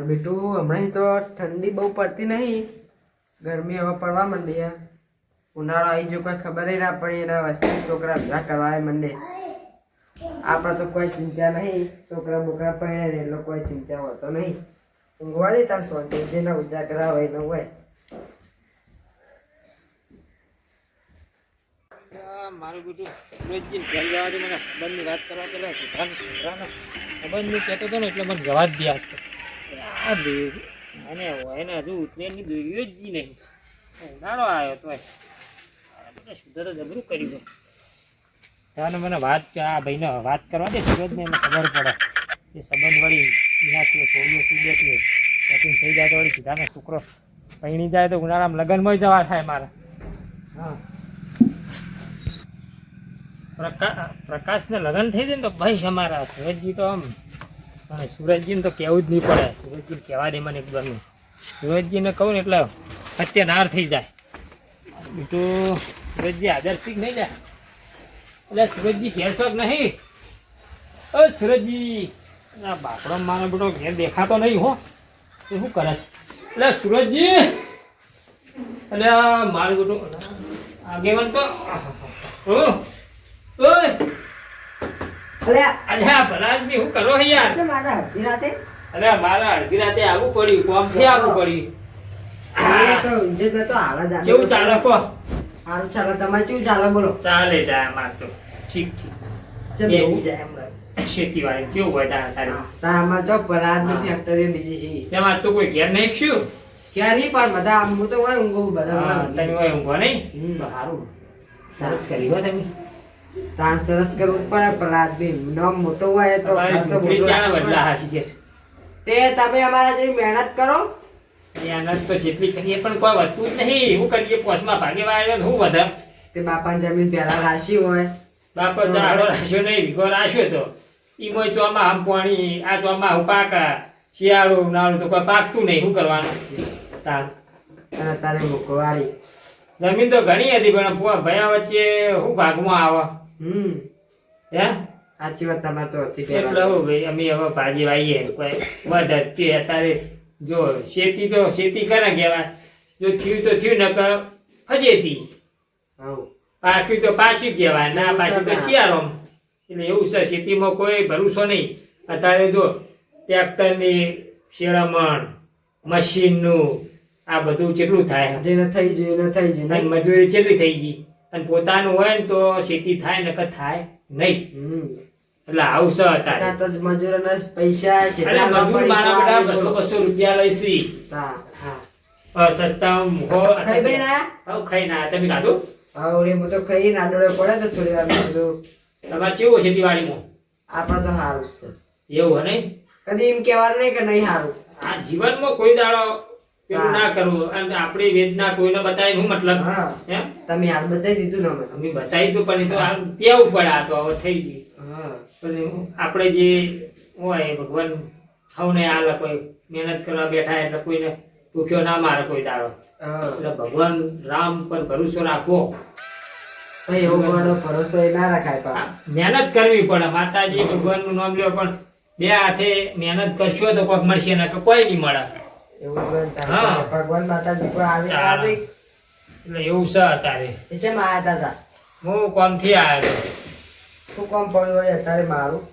બેટું હમણાં તો ઠંડી બહુ પડતી નહીં, ગરમી હવે પડવા માંડી. ઉનાળો આવી ગયો કોઈ ખબર ના પડી, એના વસ્તી છોકરા ભેગા કરવા માંડે. આપણે તો કોઈ ચિંતા નહીં, છોકરા બોકરા પડે ને એટલે કોઈ ચિંતા હોતો નહીં. ઊંઘવા દે તાર સોચે જેના ઉજાગરા હોય ને હોય. મારું બધું રોજની ઘર જવાથી મને સંબંધની વાત કરવા પેલા સંબંધનું કહેતો હતો ને એટલે મને જવા જ દે તો આ દોરી અને હોય ને હજુ ટ્રેનની દોરીઓ જ નહીં. ઉનાળો આવ્યો તો બધા સુધર જબરું કર્યું. ત્યારે મને વાત આ ભાઈને વાત કરવા દે સુરજને એને ખબર પડે એ સંબંધ વળી એનાથી થોડીઓ સુધીએ પછી થઈ જાય તો વળી સીધાનો છોકરો પૈણી જાય તો ઉનાળામાં લગ્નમાં જવા થાય મારા. હા પ્રકાશને લગ્ન થઈ જાય ને તો ભાઈ અમારા સુરજજી તો આમ અને સુરજજીને તો કહેવું જ નહીં પડે. સુરજજીને કહેવા દે મને એકદમ સુરજજીને કહું ને એટલે સત્યનાર થઈ જાય. બીજું સુરજજી આદર્શિક નહીં જાય એટલે સુરજજી ઘેર શોખ નહીં. ઓ સુરજજી આ બાપડો મારો બેટો ઘેર દેખાતો નહીં હો તો શું કરે છે? એટલે સુરજજી એટલે મારું બેટું આગેવાન તો મારા અડધી રાતે આવવું પડ્યું, કોમથી આવવું પડ્યું. કેવું ચાલે કો? સારું ચાલે. તમારે કેવું ચાલે બોલો? ચાલે જાય અમારે તો ઠીક ઠીક જાય હમણાં ખેતીવાડી કેવું હોય તારે? અમારે તો પરાજની ફેક્ટરી બીજી છે. તેમાં તો કોઈ ઘેર નહીં શું? ક્યારે પણ બધા હું તો હોય ઊંઘું બધા. તમે હોય ઊંઘો નહીં? સારું સરસ કરી હો તમે. તાણ સરસ કરવું પડે પણ આદમી નામ મોટો હોય તો તે તમે અમારા જેવી મહેનત કરો. મહેનત તો જેટલી કરીએ પણ કોઈ વધતું જ નહીં. શું કરીએ? પોસ્ટમાં ભાગે વાળ્યો શું વધે? તે બાપાની જમીન પહેલા રાશી હોય. બાપા ચાડો રાખ્યો નહીં, વિગો રાખ્યો તો ઈમોય ચોમાં આમ પાણી આ ચોમાં હું પાકા શિયાળો ઉનાળો તો કોઈ પાકતું નહીં. શું કરવાનું? તારે મોકવાળી જમીન તો ઘણી હતી પણ ભયા વચ્ચે શું ભાગમાં આવે? હે સાચી વાત તમારે તો હતી. એટલે હું ભાઈ અમે હવે ભાજી વાવીએ કોઈ વધે અત્યારે જો શેતી તો શેતી કરે કહેવાય. જો થયું તો થયું ને ફજેતી પાક્યું તો પાચ્યું કહેવાય, ના પાક્યું તો શિયાળો. એટલે એવું છે શેતીમાં કોઈ ભરોસો નહીં. અત્યારે જો ટ્રેક્ટરની શેરમણ મશીનનું આ બધું કેટલું થાય? જેને થઈ ગયું થઈ ગયું. મજૂરી કેટલી થઈ ગઈ અને પોતાનું હોય ને તો ખેતી થાય નકર થાય નહીં. એટલે આવું છે અત્યારે તો મજૂરોના પૈસા છે. મજૂર મારા બેટા 200 રૂપિયા લઈશી. સસ્તા ખાઈ બે ના ખાઈ ના. તમે ખાધું? હું તો ખાઈ નાડોળે પડે તો થોડી વાર બધું. તમારે કેવું ખેતીવાડીમાં? આપડે તો સારું છે. એવું નહીં? કદી એમ કહેવાનું નહીં કે નહીં સારું. આ જીવનમાં કોઈ દાડો પેલું ના કરવું અને આપણી વેદના કોઈને બતાવી શું મતલબ? એમ તમે હાલ બતાવી દીધું ને અમે બતાવી તો પણ તો કેવું પડે. આ તો હવે થઈ ગઈ. પણ આપણે જે હોય ભગવાન સૌને આલે. કોઈ મહેનત કરવા બેઠા એટલે કોઈને ભૂખ્યો ના મારે કોઈ દાડો. એટલે ભગવાન રામ પર ભરોસો રાખવો. એવો બડો ભરોસો એ ના રાખાય. મહેનત કરવી પડે. માતાજી ભગવાન નું નામ લ્યો પણ બે હાથે મહેનત કરશો તો કોઈક મળશે ને કોઈ નહીં મળે. ભગવાન માતાજી કોઈ આવે એટલે એવું છે અત્યારે. કેમ આવ્યા હતા? હું કોમથી આવ્યો હતો. શું કામ પડ્યું હોય અત્યારે મારું?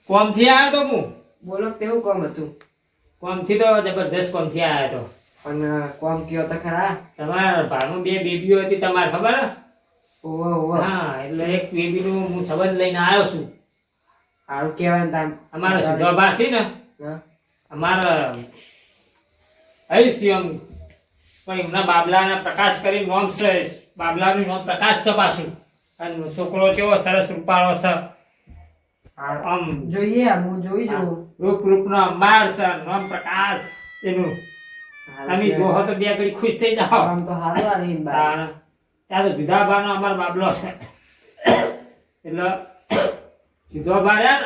કોમથી આવ્યો તો હું. બોલો કેવું કામ હતું? કોમથી તો જબરજસ્ત કોમથી આવ્યો હતો. પણ કોમ કયો તો ખરા? તમારા ભાઈમાં 2 બેબીઓ હતી તમારે ખબર? હા એટલે એક બેબીનું હું સંબંધ લઈને આવ્યો છું. સારું કેવાય ને. અમારા સુધાભા છે ને અમારા પણ એમના બાબલાના પ્રકાશ કરી નોમ છે. બાબલાનું નામ પ્રકાશ છે પાછું. અને છોકરો કેવો સરસ રૂપાળો છે. આમ જોઈએ હું જોઈ જવું. રૂપનો અંબાર છે. નામ પ્રકાશ એનું. તમે જોહો તો 2 ઘડી ખુશ થઈ જાઓ. આમ તો હારું ત્યાં તો જુદાભાનો અમારો બાબલો છે. એટલે જુદાભા રહ્યા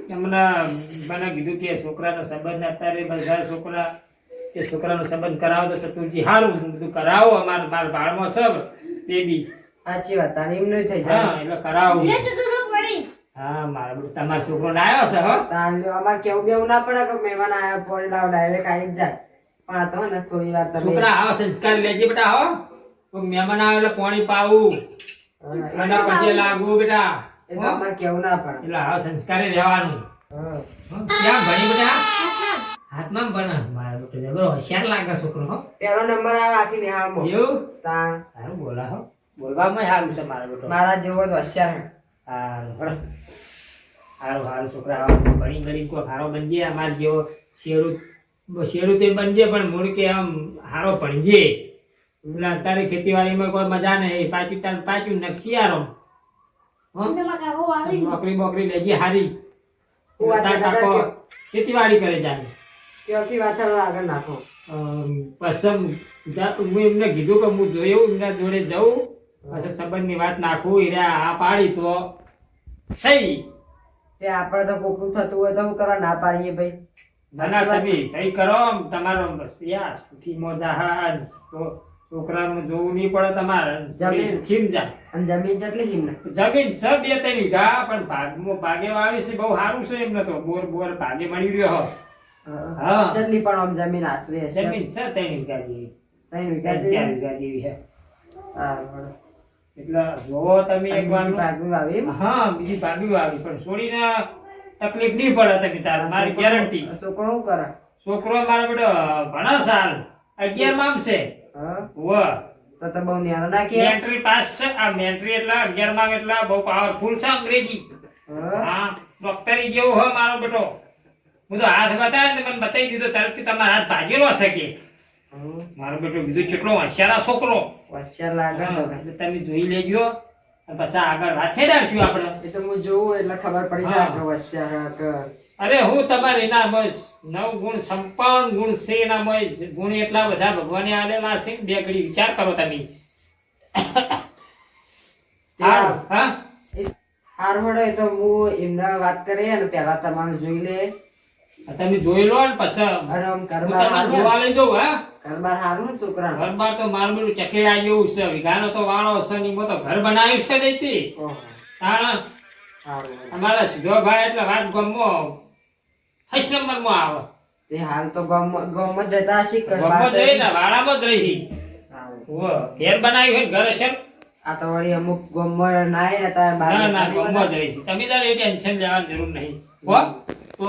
ને મને કીધું કે છોકરાનો સંબંધ અત્યારે બધા છોકરાનો સંબંધ કરાવો તો સતુરજી સારું બધું કરાવો. મારા બાળમાં સબ બેબી. સાચી વાત. એમ નહીં થઈ જાય. એટલે કરાવો. હા મારા બેટા તમારો છોકરો ને આવ્યો છે હો તાણ લ્યો, અમારે કેવું બેવું ના પડે કે મહેમાન આયા પોણી લાવો ડાયરેક્ટ આવી જ જાય. પણ આ તો ને થોડી વાર તમે છોકરા આવો સંસ્કાર લેજે બેટા હો કોઈ મહેમાન આવે એટલે પાણી પાવું અને પછી લાગવું બેટા એ તો અમારે કેવું ના પડે. એટલે આવો સંસ્કારે રહેવાનું હા. ક્યાં ભણી બેટા હાથમાં ભણે મારા બેટા જબરો હોશિયાર લાગે છોકરો હો પહેલો નંબર આવે આખી નિહાળમાં. એવું તાણ સારું બોલા હો બોલવામાં સારું છે મારા બેટો મારા જેવો જ હોશિયાર હે. સારું સારું સારું છોકરા આવા ભણી ગણી કોઈ હારો બનજે અમાર જેવો શેરું તે બનજે પણ મૂળ કે આમ હારો ભણજે એટલે અત્યારે ખેતીવાડીમાં કોઈ મજા નહીં પાછું નકશિયારો નોકરી બોકરી લેજે હારી હું વાત કરતા ટાકો કયો? ખેતીવાડી કરે જાય કેવકી વાત આગળ નાખો. પસંદ હું એમને કીધું કે હું જોયું એમના જોડે જઉં પછી સંબંધની વાત નાખું હીરા આ પાડી તો સહી તે આપણે તો કોકનું થતું હોય તો શું કરવા ના પાડીએ ભાઈ. ના તમે સહી કરો તમારો યાર સુખી મોજા હા છોકરાનું જોવું નહીં પડે તમારે જમીન. સુખી જા અને જમીન જેટલી હિમને જમીન છે 2-3 વીઘા પણ ભાગે વાવી છે બહુ સારું છે એમને તો બોર ભાગે મળી રહ્યો હા. જેટલી પણ આમ જમીન આશરે હશે. જમીન છે 3 વીઘા જેવી 3 વીઘા 4 જેવી. વીઘા જેવી છે સારું. એટલે જોવો તમે એક વાર બીજી ભાગવી વાવી એમ? હા બીજી ભાગી આવી પણ છોડીને તકલીફ નહીં પડે તમે તાર મારી ગેરંટી છોકરો શું કરે? છોકરો મારો બેટો ભણા સાલ 11 માં છે હા વ તો બહુ ન્યારો ના કહેવાય. મેન્ટ્રી પાસ છે આ મેન્ટ્રી એટલે 11 માં એટલે બહુ પાવરફુલ છે અંગ્રેજી હા. હા ડોક્ટરી જેવું હો મારો બેટો હું તો હાથ બતાવે ને મને બતાવી દીધો તરત કે તમારો હાથ ભાગેલો હશે કે હમ. મારો બેટો કીધું કેટલો હોશિયાર છોકરો હોશિયાર લાગે હા, ને. એટલે તમે જોઈ લેજો અને પછી આગળ વાત ખેડાડશું આપણે એ તો હું જોઉં એટલે ખબર પડી હા. જાય કે હોશિયાર હે કે અરે હું તમારે એના બસ 9 ગુણ સંપન્ન ગુણ છે એનામાં ગુણ એટલા બધા ભગવાને આલેલા છે કે બે ઘડી વિચાર કરો તમે ત્યાં હા હારું હેડો, એ તો હું એમને વાત કરીએ ને પહેલા તમારે જોઈ લે આ તમે જોઈ લો ને પછી અને આમ હું ઘરમાં તમને હારું જોવા લઈ જાઉં હા ઘરમાં હારું ને છોકરાને? ઘર બાર તો મારું બધું ચકેડા જેવું છે વિઘાનો તો વાળો છે ને એમાં તો ઘર બનાવ્યું છે દઈતી ઓહો. હા હારું. અમારા સીધો ભાઈ એટલે વાત ગમો ફર્સ્ટ નંબર માં આવે તે હાલ તો ગામમાં જ જતા હશે કે ગમો બહાર જ રહી ને વાળામાં જ રહી હારું. ઓ ઘેર બનાવ્યું હોય ને ઘર હશે આ તો વળી અમુક ગામમાં ના રહેતા બહાર ના ના રહેતા ગમો જ રહી છે તમે તારે એ ટેન્શન લેવાની જરૂર નહીં હો તો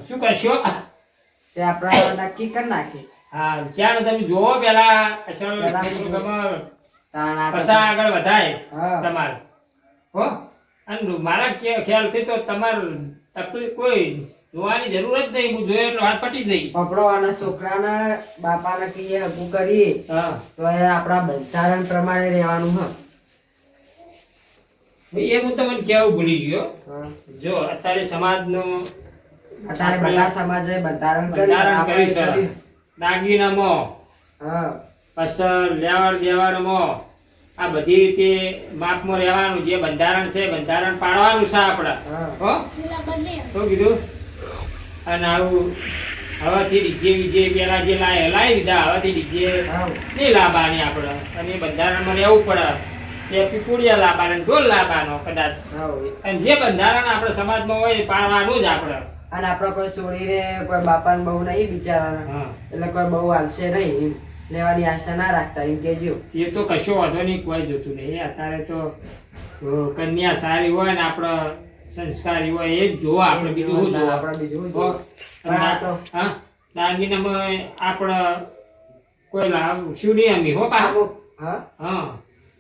શું કરશો તે આપણે નક્કી કરી નાખીએ. હા ક્યાં તમે જોવો પેલા અસલ પેલા ખબર તાણ આ તો- પછી આગળ વધાય હા. તમારે હો અને મારા ખ્યાલથી તો તમારે તકલીફ કોઈ જોવાની જરૂર જ નહીં હું જોયો એટલે વાત પટી જઈ પકડો અને છોકરાને બાપાને કહીએ હગું કરીએ હા તો એ આપણા બંધારણ પ્રમાણે રહેવાનું હ. ભાઈ એ હું તમને કેવું ભૂલી ગયો હા. જો અત્યારે સમાજનું અત્યારે બધા સમાજે બંધારણ કર્યું, બંધારણ આપણે કર્યું છે કર્યું. દાગીનામાં હા. પછી લેવડ દેવડમાં આ બધી રીતે માપમાં રહેવાનું જે બંધારણ છે બંધારણ પાડવાનું છે આપણે હા. હો શું કીધું અને આવું હવેથી ડીજે વિજે પેલા જે લાવી દીધા હવેથી ડીજે હા. નહીં લાવવાની આપણે અને એ બંધારણમાં રહેવું પડે કે પીપુડિયા લાવવાનો ઢોલ લાવવાનો કદાચ હા. અને જે બંધારણ આપણે સમાજમાં હોય એ પાડવાનું જ આપણે અને આપણે કોઈ છોડીને કોઈ બાપાને બહુ નહીં બિચારાને હા એટલે કોઈ બહુ હાલશે નહીં એમ લેવાની આશા ના રાખતા એમ કેજો. એ તો કશો વાંધો નહીં કોઈ જોતું નહીં અત્યારે તો કન્યા સારી હોય ને આપણે સંસ્કારી હોય એ જ જોવા આપણે બીજું શું જોવા આપણે બીજું હો. પણ આ તો હા દાગીનામાં આપણે કોઈ લાવશું નહીં અમે હો પાછું. અમુક હા હા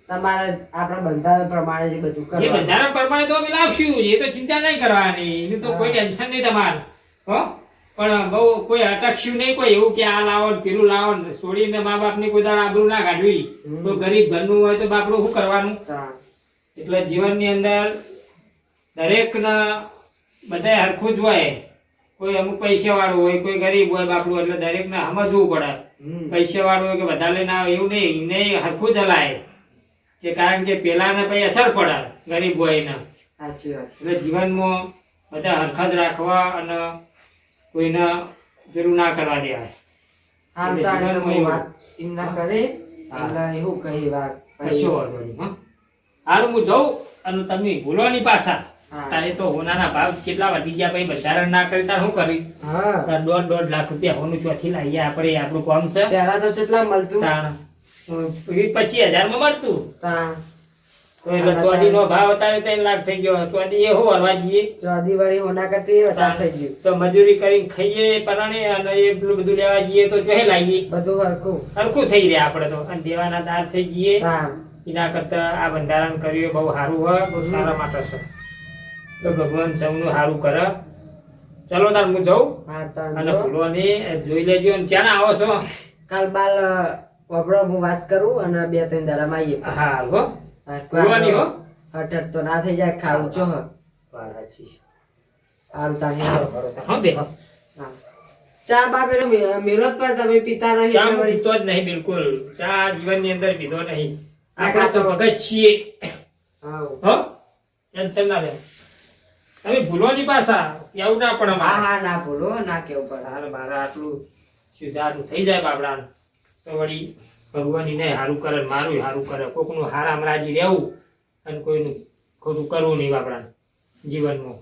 તમારે આપણા બંધારણ પ્રમાણે જે બધું જે કરવાનું. બંધારણ પ્રમાણે તો અમે લાવશું એ તો ચિંતા નહીં કરવાની એનું તો કોઈ ટેન્શન નહીં તમારે હો પણ બહુ કોઈ અટકશું નહીં કોઈ એવું કે આ લાવો ને પેલું લાવો ને છોડીને મા બાપની કોઈ દાડો આબરૂ ના કાઢવી કોઈ ગરીબ ઘરનું હોય તો બાપડું શું કરવાનું હા. એટલે જીવનની અંદર દરેકના બધાય હરખું જ હોય કોઈ અમુક પૈસાવાળું હોય કોઈ ગરીબ હોય બાપડું એટલે દરેકને સમજવું પડે હમ. પૈસાવાળું હોય કે વધારે ના હોય એવું નહીં એને હરખું જ હલાય કે કારણ કે પેલાને પછી અસર પડે ગરીબ હોય એને સાચી વાત છે. એટલે જીવનમાં બધા હરખા જ રાખવા અને કોઈને પેલું ના કરવા દેવાય હાલ તો આને તો હું વાત એમના કરે એટલે એવું કહી વાત કશો વાંધો નહીં હા હારું હું જાઉં અને તમે ભૂલો નહીં પાછા હા. તારે તો હોનાના ભાવ કેટલા વધી ગયા પછી બંધારણ ના કરી તાર શું કરી હા તાર 1.5 લાખ રૂપિયા હોનું ચોથી લાવીએ આપણે આપણું કામ છે પેલા તો કેટલા મળતું તાણ 25,000 માં મળતું તા તો એટલે ચોદી નો ભાવ અત્યારે 3 લાખ થઈ ગયો ચોદી એ હું હરવા જઈએ ચોદી વાળી હોના કરતી વધારે થઈ ગયું તો મજૂરી કરીને ખાઈએ પરાણે અને એ પેલું બધું લેવા જઈએ તો ચોહે લાવીએ બધું હરખું હરખું થઈ રહ્યા આપણે તો અને દેવાના દાર થઈ જઈએ તા એના કરતા આ બંધારણ કર્યું એ બહુ સારું હોય બહુ સારા માટે છે તો ભગવાન સૌનું સારું કરે ચલો તાર હું જાઉં હા અને તો ભૂલવાની જોઈ લેજો અને ક્યાં આવો છો કાલ બાલ વપડો હું વાત કરું અને 2-3 દાડામાં આવીએ હા હો ભૂલવાની હો હઠ તો ના થઈ જાય ખાવું છો વાત સાચી હાલ તાને હા બેહો હા. ચા બા પેલો મેલો પર તમે પીતા નહીં ચા એટલે હું વળી- પીતો જ નહીં બિલકુલ ચા જીવનની અંદર પીધો નહીં આપણે તો ભગત છીએ હાઉ. હો ટેન્શન ના લે તમે ભૂલવાની પાછા એવું ના પણ હા અમારે હા ના ભૂલો ના કેવું પડે હાલ મારા આટલું સુધારું થઈ જાય બાપડાને તો વળી ભગવાન ને સારું કરે ને મારું સારું કરે કોકનું હારામ રાજી રહેવું અને કોઈનું ખોટું કરવું નહીં બાપડાને જીવનમાં